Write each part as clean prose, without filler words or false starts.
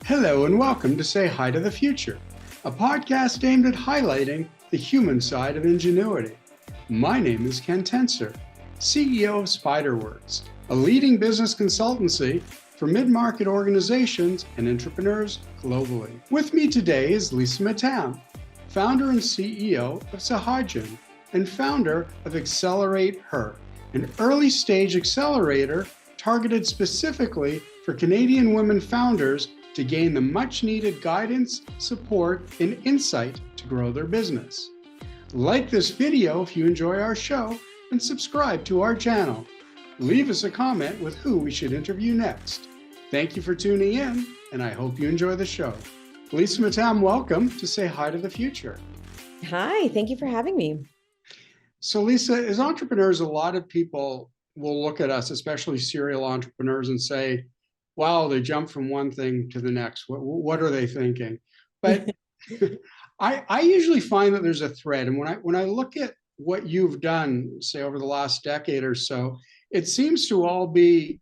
Hello and welcome to Say Hi to the Future, a podcast aimed at highlighting the human side of ingenuity. My name is Ken Tenser, CEO of SpyderWorks, a leading business consultancy for mid-market organizations and entrepreneurs globally. With me today is Lisa Mattam, founder and CEO of Sahajan and founder of AccelerateHER, an early-stage accelerator targeted specifically for Canadian women founders to gain the much-needed guidance, support, and insight to grow their business. Like this video if you enjoy our show, and subscribe to our channel. Leave us a comment with who we should interview next. Thank you for tuning in, and I hope you enjoy the show. Lisa Mattam, welcome to Say Hi to the Future. Hi, thank you for having me. So Lisa, as entrepreneurs, a lot of people will look at us, especially serial entrepreneurs, and say, wow, they jump from one thing to the next. What are they thinking? But I usually find that there's a thread. And when I look at what you've done, say over the last decade or so, it seems to all be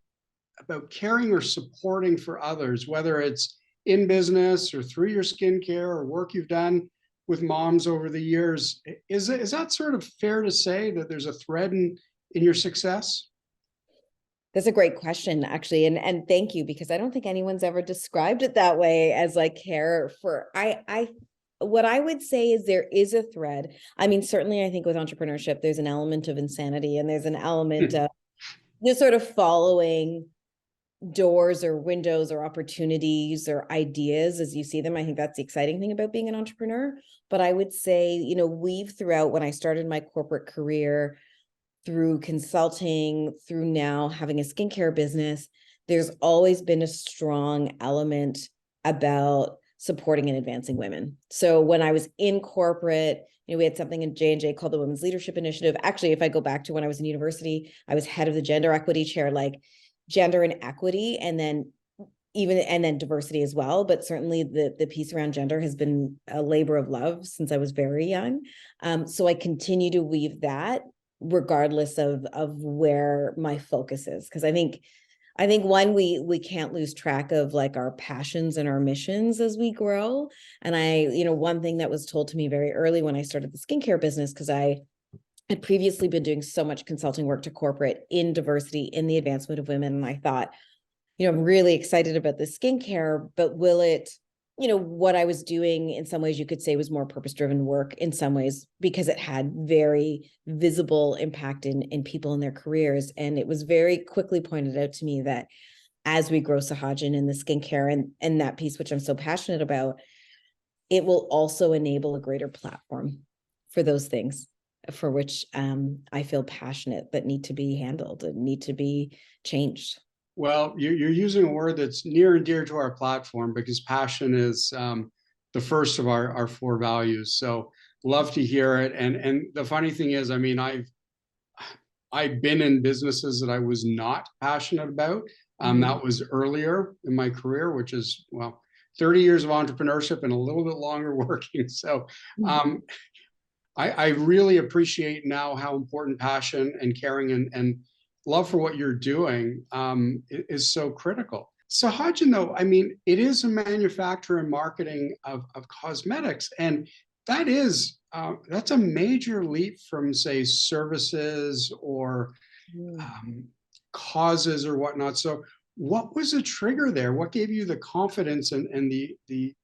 about caring or supporting for others, whether it's in business or through your skincare or work you've done with moms over the years. Is that sort of fair to say that there's a thread in your success? That's a great question, actually. And thank you, because I don't think anyone's ever described it that way, as like care for, what I would say is there is a thread. I mean, certainly I think with entrepreneurship, there's an element of insanity and there's an element of just sort of following doors or windows or opportunities or ideas as you see them. I think that's the exciting thing about being an entrepreneur. But I would say, weave throughout when I started my corporate career, through consulting, through now having a skincare business, there's always been a strong element about supporting and advancing women. So when I was in corporate, we had something in J&J called the Women's Leadership Initiative. Actually, if I go back to when I was in university, I was head of the gender equity chair, like gender and equity, and then diversity as well. But certainly the piece around gender has been a labor of love since I was very young. So I continue to weave that regardless of where my focus is. Because I think one, we can't lose track of like our passions and our missions as we grow. And one thing that was told to me very early when I started the skincare business, because I had previously been doing so much consulting work to corporate in diversity, in the advancement of women. And I thought, I'm really excited about the skincare, but will it, what I was doing in some ways you could say was more purpose-driven work in some ways, because it had very visible impact in people in their careers. And it was very quickly pointed out to me that as we grow Sahajan in the skincare and that piece, which I'm so passionate about, it will also enable a greater platform for those things for which I feel passionate, that need to be handled and need to be changed. Well, you're using a word that's near and dear to our platform, because passion is the first of our four values. So love to hear it. And the funny thing is, I mean, I've been in businesses that I was not passionate about. That was earlier in my career, which is, 30 years of entrepreneurship and a little bit longer working. So I really appreciate now how important passion and caring and love for what you're doing is so critical. Sahajan, though, I mean, it is a manufacturer and marketing of cosmetics, and that's a major leap from, say, services or causes or whatnot. So what was the trigger there? What gave you the confidence and the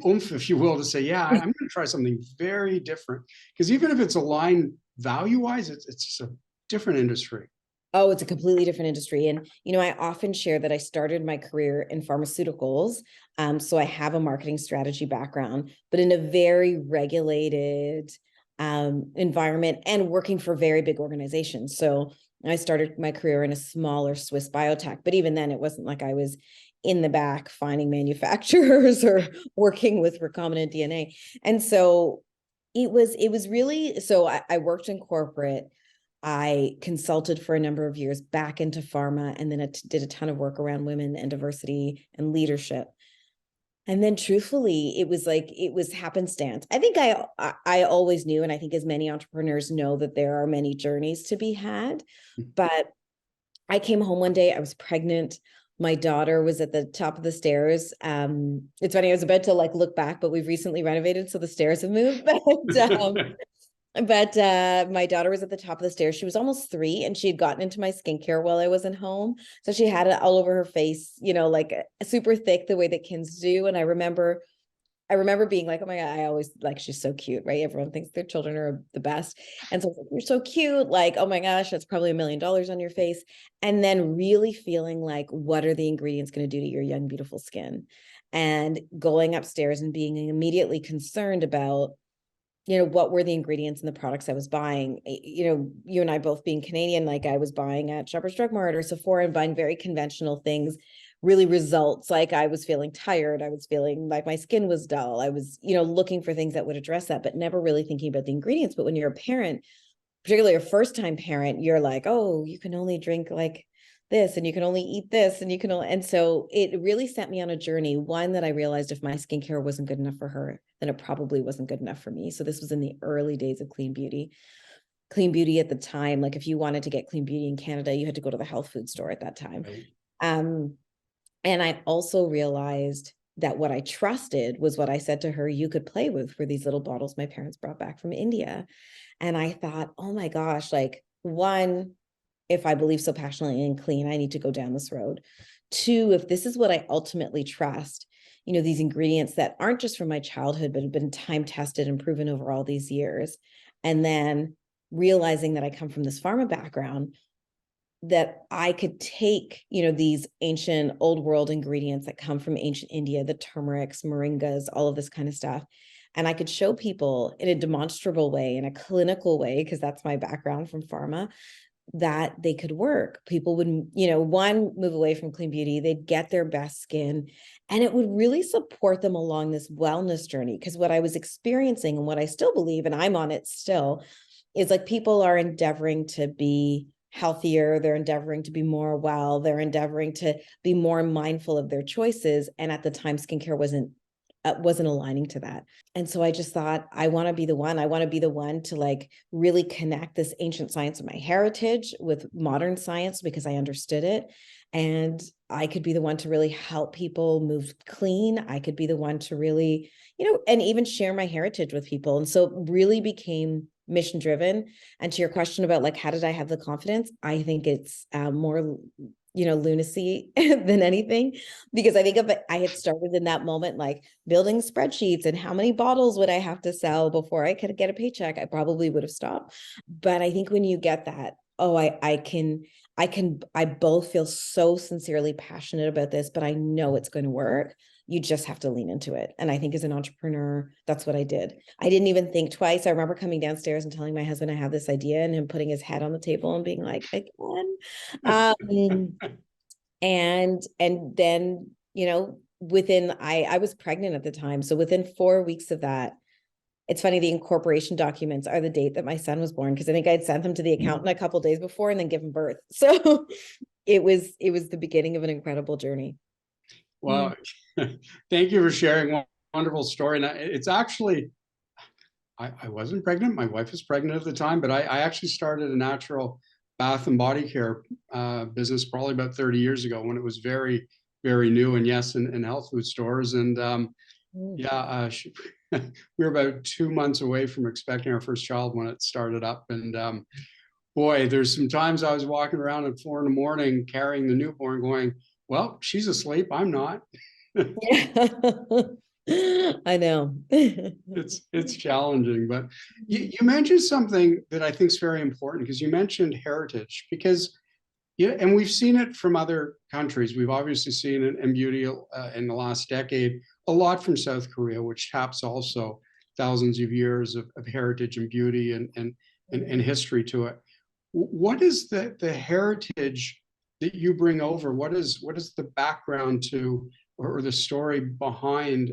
oomph, if you will, to say, yeah, I'm going to try something very different? Because even if it's aligned value-wise, it's a different industry. Oh, it's a completely different industry. And, I often share that I started my career in pharmaceuticals. So I have a marketing strategy background, but in a very regulated environment and working for very big organizations. So I started my career in a smaller Swiss biotech, but even then it wasn't like I was in the back finding manufacturers or working with recombinant DNA. And so it was really, so I worked in corporate. I consulted for a number of years back into pharma, and then did a ton of work around women and diversity and leadership. And then truthfully, it was happenstance. I think I always knew, and I think as many entrepreneurs know, that there are many journeys to be had. But I came home one day, I was pregnant. My daughter was at the top of the stairs. It's funny, I was about to like look back, but we've recently renovated, so the stairs have moved. But my daughter was at the top of the stairs. She was almost 3, and she had gotten into my skincare while I wasn't home. So she had it all over her face, like super thick, the way that kids do. And I remember being like, oh my God, I always like, she's so cute, right? Everyone thinks their children are the best. And so you're so cute. Like, oh my gosh, that's probably $1 million on your face. And then really feeling like, what are the ingredients going to do to your young, beautiful skin? And going upstairs and being immediately concerned about, what were the ingredients in the products I was buying? You and I both being Canadian, like I was buying at Shoppers Drug Mart or Sephora and buying very conventional things, really results. Like I was feeling tired. I was feeling like my skin was dull. I was, looking for things that would address that, but never really thinking about the ingredients. But when you're a parent, particularly a first-time parent, you're like, oh, you can only drink like this, and you can only eat this, and you can only, and so it really sent me on a journey. One, that I realized if my skincare wasn't good enough for her, then it probably wasn't good enough for me. So this was in the early days of clean beauty. Clean beauty at the time, like if you wanted to get clean beauty in Canada, you had to go to the health food store at that time. Right. And I also realized that what I trusted was what I said to her, you could play with, for these little bottles my parents brought back from India. And I thought, oh my gosh, like, one, if I believe so passionately in clean, I need to go down this road. 2, if this is what I ultimately trust, these ingredients that aren't just from my childhood, but have been time tested and proven over all these years. And then realizing that I come from this pharma background, that I could take, these ancient old world ingredients that come from ancient India, the turmerics, moringas, all of this kind of stuff. And I could show people in a demonstrable way, in a clinical way, because that's my background from pharma, that they could work. People would, one, move away from clean beauty, they'd get their best skin, and it would really support them along this wellness journey. Because what I was experiencing, and what I still believe, and I'm on it still, is like people are endeavoring to be healthier, they're endeavoring to be more well, they're endeavoring to be more mindful of their choices. And at the time, skincare wasn't aligning to that. And so I just thought, I want to be the one to like really connect this ancient science of my heritage with modern science, because I understood it. And I could be the one to really help people move clean. I could be the one to really, and even share my heritage with people. And so it really became mission driven. And to your question about like, how did I have the confidence? I think it's more lunacy than anything, because I think if I had started in that moment, like building spreadsheets and how many bottles would I have to sell before I could get a paycheck, I probably would have stopped. But I think when you get that, I both feel so sincerely passionate about this, but I know it's going to work. You just have to lean into it. And I think as an entrepreneur, that's what I did. I didn't even think twice. I remember coming downstairs and telling my husband I have this idea, and him putting his head on the table and being like, again. And then, I was pregnant at the time. So within 4 weeks of that, it's funny, the incorporation documents are the date that my son was born, because I think I'd sent them to the accountant a couple of days before and then given birth. So it was the beginning of an incredible journey. Well, thank you for sharing. Wonderful story. And it's actually, I wasn't pregnant. My wife was pregnant at the time, but I actually started a natural bath and body care business probably about 30 years ago, when it was very, very new, and yes, in health food stores. And we were about 2 months away from expecting our first child when it started up. And boy, there's some times I was walking around at 4 a.m. carrying the newborn going, well, she's asleep, I'm not. Yeah. I know. It's challenging, but you mentioned something that I think is very important, because you mentioned heritage, because and we've seen it from other countries. We've obviously seen it in beauty in the last decade, a lot from South Korea, which taps also thousands of years of heritage and beauty and history to it. What is the heritage that you bring over? What is the background to, or the story behind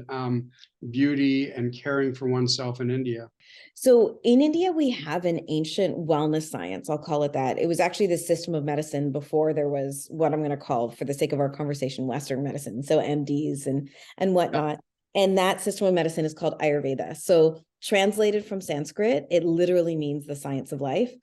beauty and caring for oneself in India? So in India, we have an ancient wellness science, I'll call it that. It was actually the system of medicine before there was what I'm going to call, for the sake of our conversation, Western medicine. So MDs and whatnot. And that system of medicine is called Ayurveda. So translated from Sanskrit, it literally means the science of life.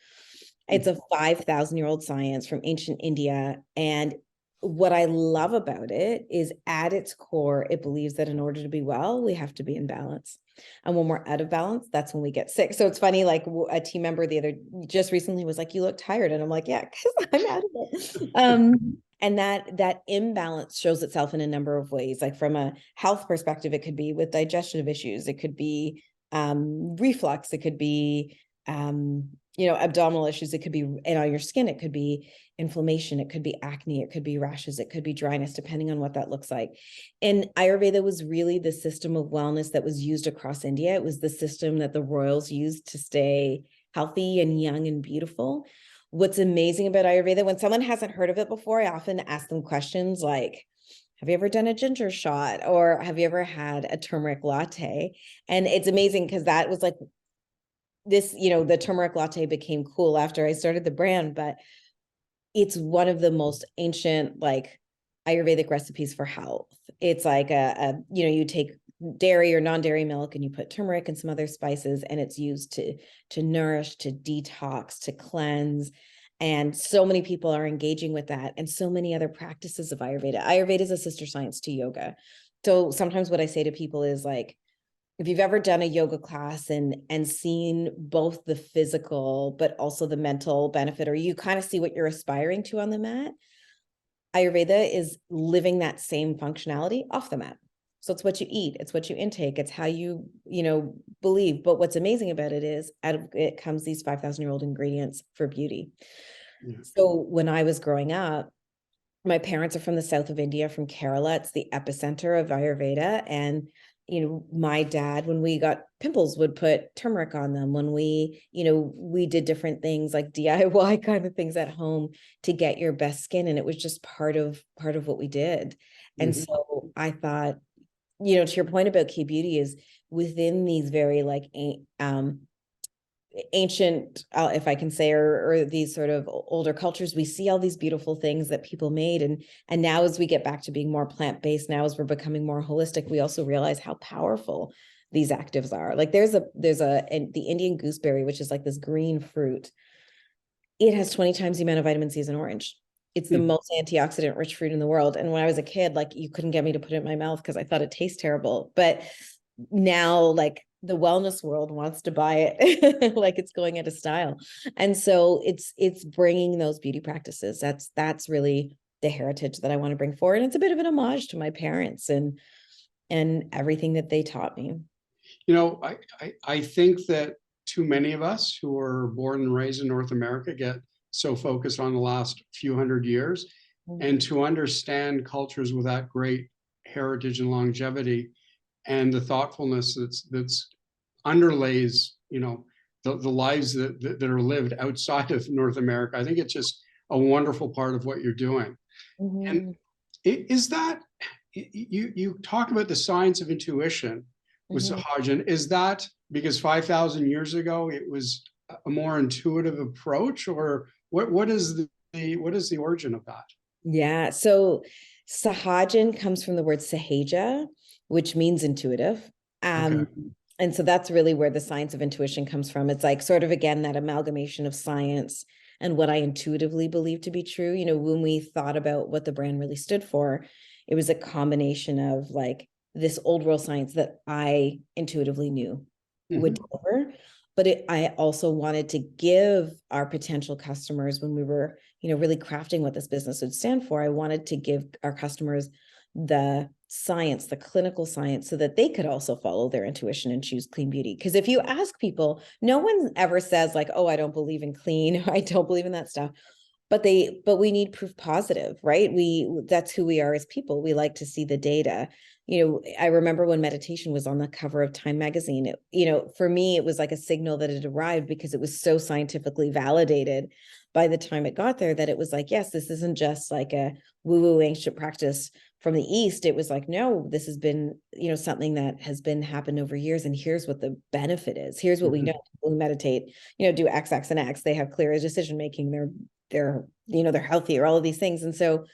It's a 5,000-year-old science from ancient India. And what I love about it is at its core, it believes that in order to be well, we have to be in balance. And when we're out of balance, that's when we get sick. So it's funny, like a team member just recently was like, you look tired. And I'm like, yeah, because I'm out of it. And that imbalance shows itself in a number of ways. Like from a health perspective, it could be with digestive issues. It could be reflux. It could be, abdominal issues. It could be on your skin. It could be inflammation. It could be acne. It could be rashes. It could be dryness, depending on what that looks like. And Ayurveda was really the system of wellness that was used across India. It was the system that the royals used to stay healthy and young and beautiful. What's amazing about Ayurveda, when someone hasn't heard of it before, I often ask them questions like, have you ever done a ginger shot? Or have you ever had a turmeric latte? And it's amazing because that was like this, the turmeric latte became cool after I started the brand, but it's one of the most ancient, like Ayurvedic recipes for health. It's like you take dairy or non-dairy milk and you put turmeric and some other spices, and it's used to nourish, to detox, to cleanse. And so many people are engaging with that, and so many other practices of Ayurveda. Ayurveda is a sister science to yoga. So sometimes what I say to people is like, if you've ever done a yoga class and seen both the physical, but also the mental benefit, or you kind of see what you're aspiring to on the mat, Ayurveda is living that same functionality off the mat. So it's what you eat, it's what you intake, it's how you, believe. But what's amazing about it is out of it comes these 5,000-year-old ingredients for beauty. Yeah. So when I was growing up, my parents are from the south of India, from Kerala. It's the epicenter of Ayurveda. And my dad, when we got pimples, would put turmeric on them. When we did different things like DIY kind of things at home to get your best skin. And it was just part of what we did. And so I thought, to your point about K beauty, is within these very like ancient, if I can say, or these sort of older cultures, we see all these beautiful things that people made. And now as we get back to being more plant-based, now as we're becoming more holistic, we also realize how powerful these actives are. Like the Indian gooseberry, which is like this green fruit. It has 20 times the amount of vitamin C as an orange. It's the most antioxidant rich fruit in the world. And when I was a kid, like you couldn't get me to put it in my mouth because I thought it tastes terrible. But now, like, the wellness world wants to buy it like it's going out of style. And so it's bringing those beauty practices. That's really the heritage that I want to bring forward. And it's a bit of an homage to my parents and everything that they taught me. I think that too many of us who were born and raised in North America get so focused on the last few hundred years, and to understand cultures with that great heritage and longevity and the thoughtfulness that's underlays, the lives that are lived outside of North America. I think it's just a wonderful part of what you're doing. And is that, you talk about the science of intuition with Sahajan. Is that because 5,000 years ago it was a more intuitive approach, or what is the origin of that? Yeah, so Sahajan comes from the word Sahaja, which means intuitive. Okay. And so that's really where the science of intuition comes from. It's like sort of, again, that amalgamation of science and what I intuitively believe to be true. When we thought about what the brand really stood for, it was a combination of like this old world science that I intuitively knew would deliver. But I also wanted to give our potential customers, when we were, really crafting what this business would stand for, I wanted to give our customers the science, the clinical science, so that they could also follow their intuition and choose clean beauty. Because if you ask people, no one ever says like, oh, I don't believe in clean, I don't believe in that stuff. But we need proof positive, right? That's who we are as people. We like to see the data. I remember when meditation was on the cover of Time magazine, for me, it was like a signal that it arrived, because it was so scientifically validated by the time it got there, that it was like, yes, this isn't just like a woo-woo ancient practice from the East. It was like, no, this has been, something that has been happened over years. And here's what the benefit is. Here's what we know. When we meditate, do X, X, and X, they have clearer decision-making. They're healthier, all of these things. And so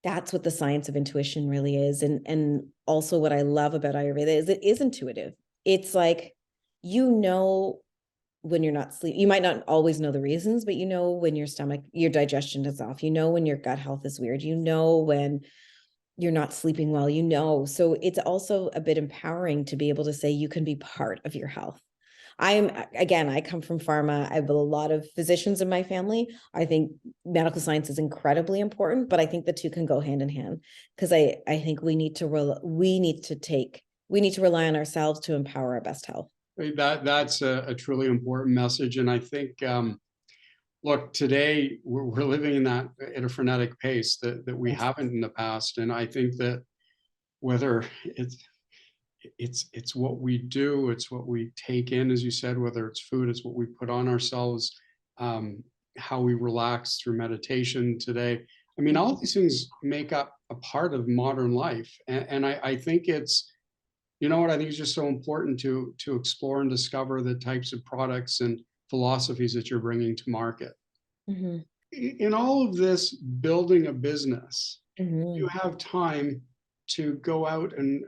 that's what the science of intuition really is. And also what I love about Ayurveda is it is intuitive. It's like, when you're not sleep, you might not always know the reasons, but you know when your stomach, your digestion is off, you know when your gut health is weird, you know when you're not sleeping well, you know. So it's also a bit empowering to be able to say you can be part of your health. I come from pharma. I have a lot of physicians in my family. I think medical science is incredibly important, but I think the two can go hand in hand, because I think we need to rely on ourselves to empower our best health. That's a truly important message. And I think, look, today we're living in that at a frenetic pace that we haven't in the past. And I think that whether it's what we do, it's what we take in, as you said, whether it's food, it's what we put on ourselves, how we relax through meditation today. I mean, all these things make up a part of modern life. And I think it's, you know what, I think it's just so important to explore and discover the types of products and philosophies that you're bringing to market. Mm-hmm. In all of this building a business, Mm-hmm. you have time to go out and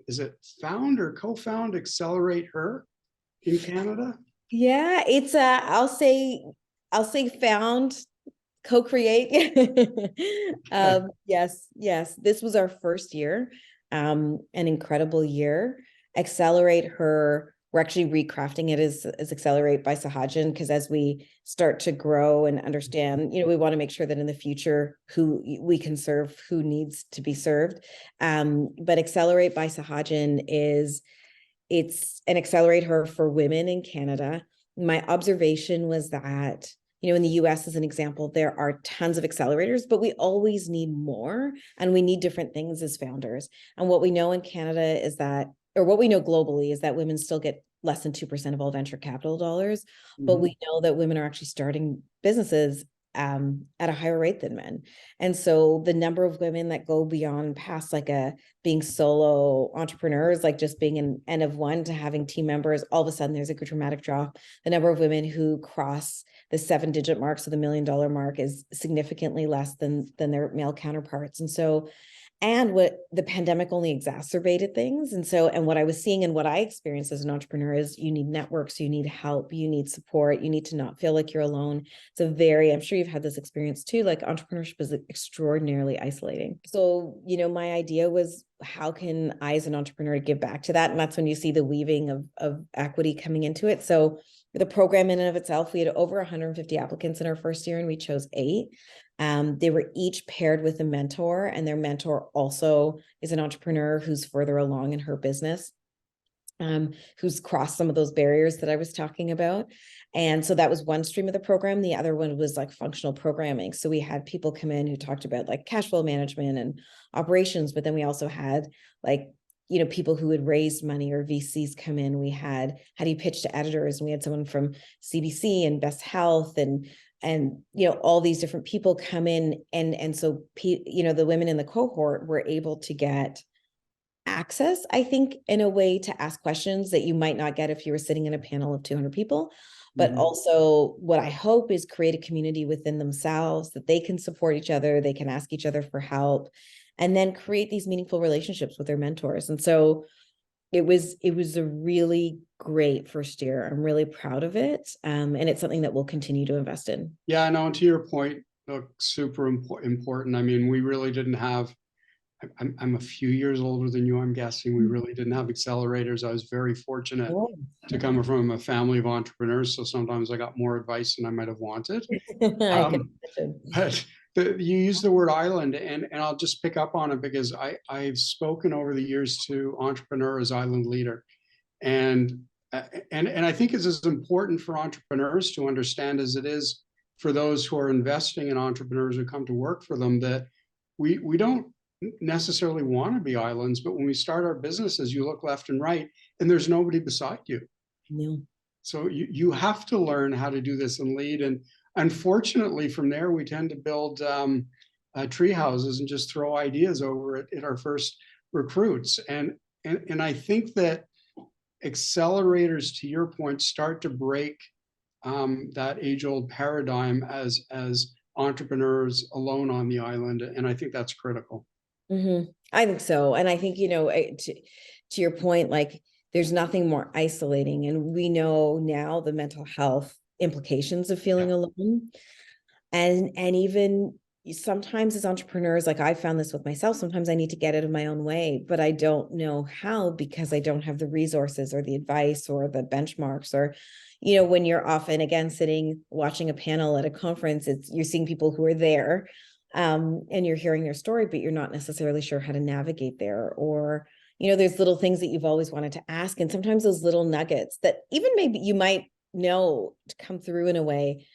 is it found or co-found AccelerateHER in Canada? Yeah, it's I'll say found, co-create. Yes, this was our first year, an incredible year. AccelerateHER, we're actually recrafting it as Accelerate by Sahajan, because as we start to grow and understand, we want to make sure that in the future who we can serve, who needs to be served. But Accelerate by Sahajan it's an AccelerateHER for women in Canada. My observation was that, in the US, as an example, there are tons of accelerators, but we always need more, and we need different things as founders. And what we know in Canada is that, or what we know globally, is that women still get less than 2% of all venture capital dollars. But we know that women are actually starting businesses at a higher rate than men. And so the number of women that go beyond past being solo entrepreneurs, like just being an N of one to having team members, all of a sudden there's a dramatic drop. The number of women who cross the 7-digit mark, so the $1 million mark, is significantly less than their male counterparts. And so, and what the pandemic only exacerbated things. And so, and what I was seeing and what I experienced as an entrepreneur is you need networks, you need help, you need support, you need to not feel like you're alone. I'm sure you've had this experience too, like entrepreneurship is extraordinarily isolating. So, my idea was, how can I as an entrepreneur give back to that? And that's when you see the weaving of equity coming into it. So the program in and of itself, we had over 150 applicants in our first year, and we chose 8. They were each paired with a mentor, and their mentor also is an entrepreneur who's further along in her business, who's crossed some of those barriers that I was talking about. And so that was one stream of the program. The other one was functional programming. So we had people come in who talked about cash flow management and operations, but then we also had people who had raised money, or VCs come in. We had, how do you pitch to editors? And we had someone from CBC and Best Health and all these different people come in. And so, the women in the cohort were able to get access, I think, in a way to ask questions that you might not get if you were sitting in a panel of 200 people. But also, what I hope is create a community within themselves that they can support each other, they can ask each other for help, and then create these meaningful relationships with their mentors. And so it was a really great first year. I'm really proud of it. And it's something that we'll continue to invest in. Yeah, no, and to your point, look, super important. I mean, we really didn't have, I'm a few years older than you, I'm guessing. We really didn't have accelerators. I was very fortunate to come from a family of entrepreneurs. So sometimes I got more advice than I might have wanted. I can But you use the word island, and I'll just pick up on it because I've spoken over the years to entrepreneur as island leader. And I think it's as important for entrepreneurs to understand as it is for those who are investing in entrepreneurs who come to work for them, that we don't necessarily want to be islands, but when we start our businesses, you look left and right and there's nobody beside you. No. So you have to learn how to do this and lead. And unfortunately, from there, we tend to build tree houses and just throw ideas over at our first recruits. And I think that accelerators, to your point, start to break that age-old paradigm as entrepreneurs alone on the island. And I think that's critical. I think so. And I think, to your point, there's nothing more isolating. And we know now the mental health implications of feeling alone. And even sometimes as entrepreneurs, like I found this with myself, sometimes I need to get out of my own way, but I don't know how because I don't have the resources or the advice or the benchmarks or, when you're often again sitting watching a panel at a conference, you're seeing people who are there, and you're hearing their story, but you're not necessarily sure how to navigate there. Or, there's little things that you've always wanted to ask. And sometimes those little nuggets that even maybe you might know to come through in a way,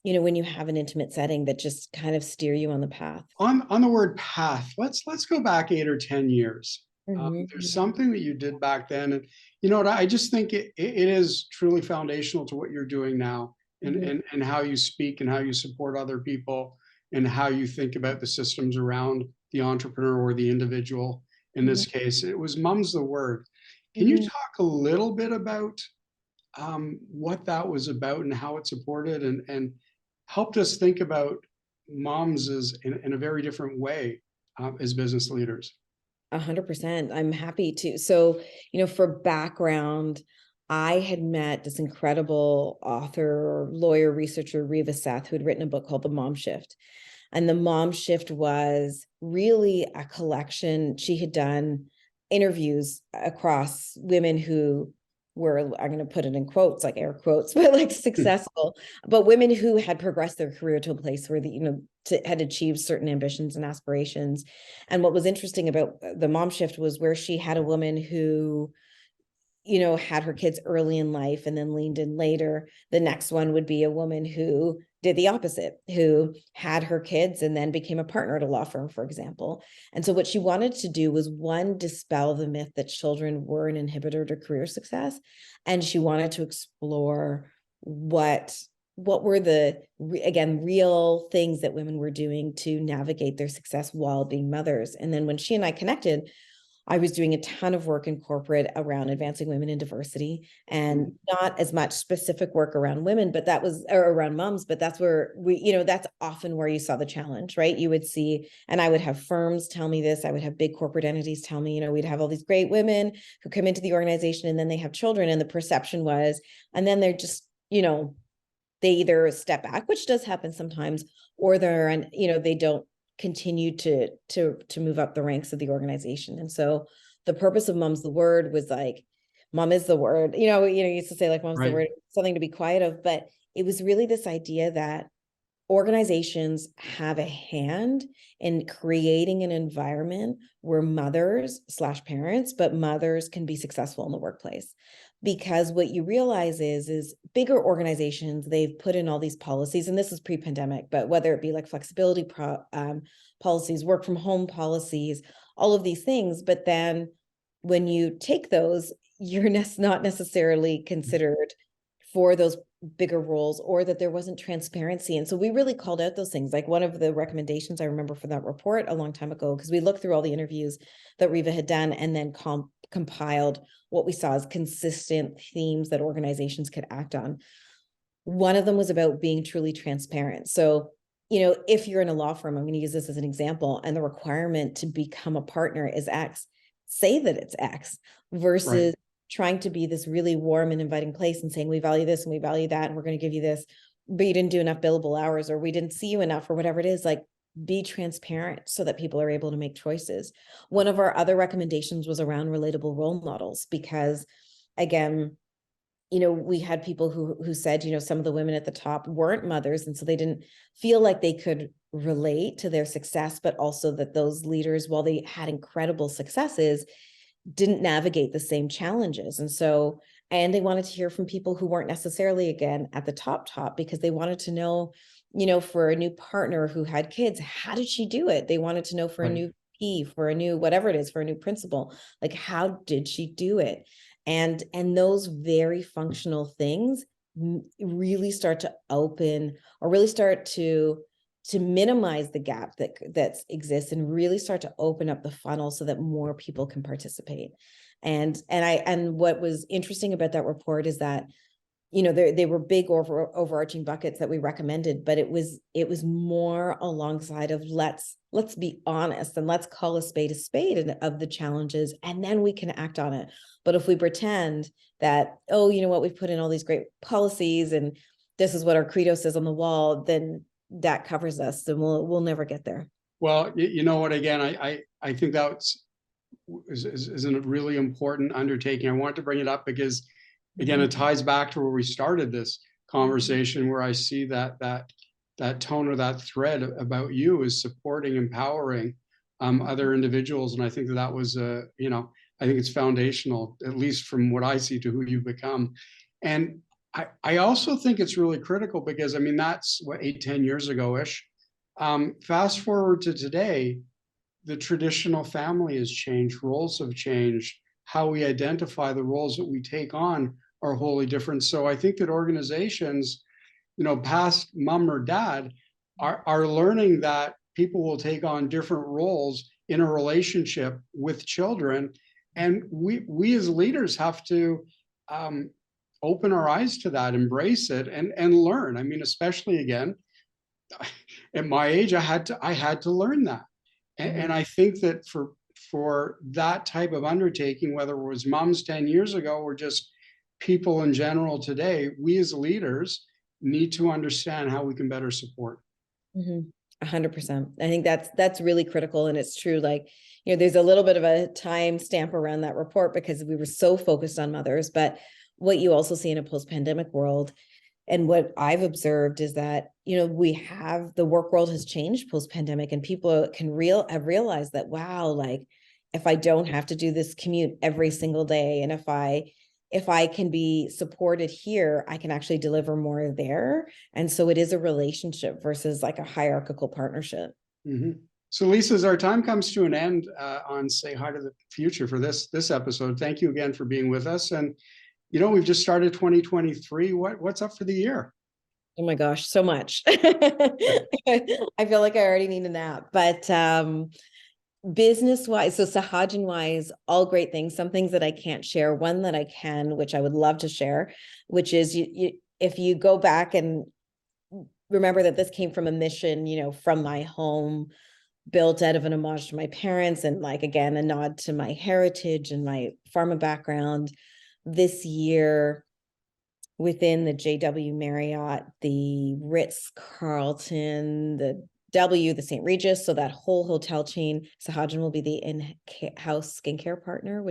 when you have an intimate setting that just kind of steer you on the path. On the word path, let's go back 8 or 10 years. There's Mm-hmm. something that you did back then, and you know what? I just think it is truly foundational to what you're doing now, and Mm-hmm. and how you speak and how you support other people, and how you think about the systems around the entrepreneur or the individual. In this case, it was Mum's the Word. Can you Mm-hmm. talk a little bit about what that was about and how it supported and helped us think about moms as in a very different way as business leaders? 100%. I'm happy to. So, for background, I had met this incredible author, lawyer, researcher, Reva Seth, who had written a book called The Mom Shift. And The Mom Shift was really a collection. She had done interviews across women who were, I'm going to put it in quotes, like air quotes, but like successful, but women who had progressed their career to a place where had achieved certain ambitions and aspirations. And what was interesting about The Mom Shift was where she had a woman who had her kids early in life and then leaned in later. The next one would be a woman who did the opposite, who had her kids and then became a partner at a law firm, for example. And so what she wanted to do was, one, dispel the myth that children were an inhibitor to career success. And she wanted to explore what were the, again, real things that women were doing to navigate their success while being mothers. And then when she and I connected, I was doing a ton of work in corporate around advancing women in diversity, and not as much specific work around women, but that was, or around moms, but that's where that's often where you saw the challenge, right? You would see, and I would have firms tell me this, I would have big corporate entities tell me, we'd have all these great women who come into the organization and then they have children, and the perception was, and then they're just, they either step back, which does happen sometimes, or they don't continue to move up the ranks of the organization. And so the purpose of Mom's the Word was like, Mom is the word, you used to say like Mom's the word, something to be quiet of, but it was really this idea that organizations have a hand in creating an environment where mothers/parents, but mothers can be successful in the workplace. Because what you realize is bigger organizations, they've put in all these policies, and this is pre-pandemic, but whether it be like flexibility policies, work from home policies, all of these things. But then when you take those, you're not necessarily considered for those bigger roles, or that there wasn't transparency. And so we really called out those things. Like one of the recommendations I remember for that report a long time ago, because we looked through all the interviews that Reva had done and then compiled what we saw as consistent themes that organizations could act on. One of them was about being truly transparent. So, if you're in a law firm, I'm going to use this as an example, and the requirement to become a partner is X, say that it's X, versus trying to be this really warm and inviting place and saying, we value this and we value that, and we're going to give you this, but you didn't do enough billable hours, or we didn't see you enough, or whatever it is. Like, be transparent so that people are able to make choices. One of our other recommendations was around relatable role models, because again, we had people who said, some of the women at the top weren't mothers, and so they didn't feel like they could relate to their success, but also that those leaders, while they had incredible successes, didn't navigate the same challenges. And so, and they wanted to hear from people who weren't necessarily, again, at the top, because they wanted to know, for a new partner who had kids, how did she do it? They wanted to know for a new P, for a new, whatever it is, for a new principal, like, how did she do it? And those very functional things really start to open, or really start to minimize the gap that exists, and really start to open up the funnel so that more people can participate. And what was interesting about that report is that they were big overarching buckets that we recommended, but it was more alongside of let's be honest and let's call a spade of the challenges, and then we can act on it. But if we pretend that, oh, you know what, we've put in all these great policies and this is what our credo says on the wall, then that covers us, and we'll never get there. Well, you know what, again, I think that's is a really important undertaking. I want to bring it up because, again, it ties back to where we started this conversation, where I see that tone or that thread about you is supporting, empowering other individuals. And I think that was, I think it's foundational, at least from what I see, to who you've become. And I also think it's really critical because, I mean, that's what, 8-10 years ago-ish. Fast forward to today, the traditional family has changed, roles have changed, how we identify the roles that we take on are wholly different. So I think that organizations, past mom or dad, are learning that people will take on different roles in a relationship with children. And we as leaders have to open our eyes to that, embrace it, and learn. I mean, especially, again, at my age, I had to learn that. And I think that for that type of undertaking, whether it was moms 10 years ago or just people in general today, we as leaders need to understand how we can better support. 100%. I think that's really critical. And it's true. Like, there's a little bit of a time stamp around that report because we were so focused on mothers. But what you also see in a post-pandemic world, and what I've observed, is that, we have, the work world has changed post-pandemic, and people have realized that, wow, like, if I don't have to do this commute every single day, and if I can be supported here, I can actually deliver more there. And so it is a relationship versus like a hierarchical partnership. So Lisa, as our time comes to an end on Say Hi to the Future for this episode, thank you again for being with us. And we've just started 2023. What's up for the year? Oh my gosh, so much. I feel like I already need a nap, but business-wise, so Sahajan-wise, all great things. Some things that I can't share. One that I can, which I would love to share, which is if you go back and remember that this came from a mission, from my home, built out of an homage to my parents, and, like, again, a nod to my heritage and my pharma background. This year, within the JW Marriott, the Ritz-Carlton, the St. Regis, so that whole hotel chain, Sahajan will be the in-house skincare partner,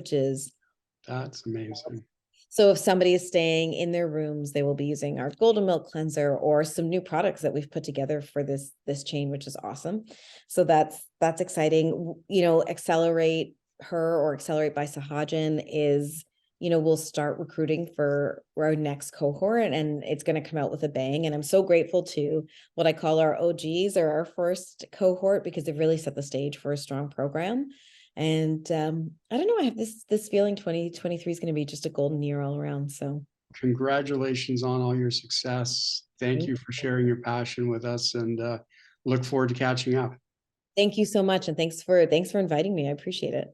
that's amazing. So if somebody is staying in their rooms, they will be using our Golden Milk Cleanser or some new products that we've put together for this chain, which is awesome. So that's exciting. AccelerateHER, or Accelerate by Sahajan, is, we'll start recruiting for our next cohort, and it's going to come out with a bang. And I'm so grateful to what I call our OGs, or our first cohort, because they've really set the stage for a strong program. And I don't know, I have this feeling 2023 is going to be just a golden year all around. So congratulations on all your success. Thank you for sharing your passion with us, and look forward to catching up. Thank you so much. And thanks for inviting me. I appreciate it.